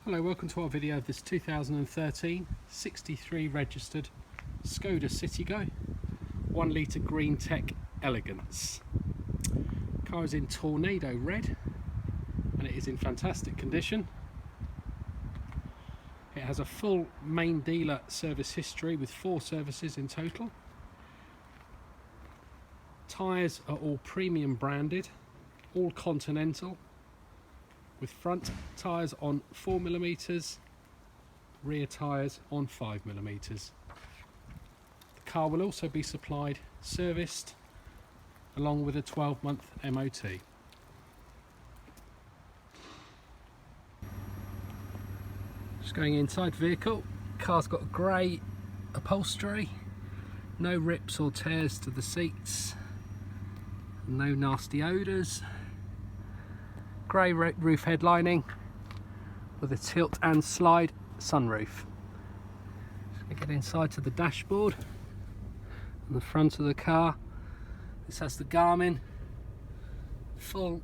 Hello, welcome to our video of this 2013 63 registered Skoda Citygo 1 litre green tech Elegance. The car is in tornado red and it is in fantastic condition. It has a full main dealer service history with 4 services in total. Tyres are all premium branded, all Continental, with front tyres on 4mm, rear tyres on 5mm. The car will also be supplied serviced along with a 12-month MOT. Just going inside the vehicle, the car's got grey upholstery, no rips or tears to the seats, no nasty odours. Grey roof headlining with a tilt and slide sunroof. Just going to get inside to the dashboard and the front of the car. This has the Garmin full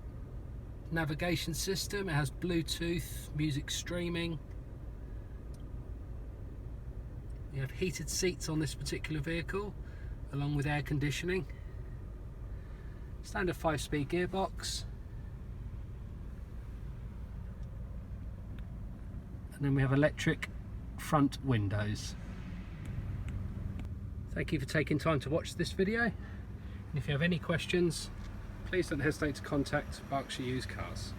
navigation system. It has Bluetooth, music streaming. You have heated seats on this particular vehicle along with air conditioning. Standard 5-speed gearbox. And then we have electric front windows. Thank you for taking time to watch this video. And if you have any questions, please don't hesitate to contact Berkshire Used Cars.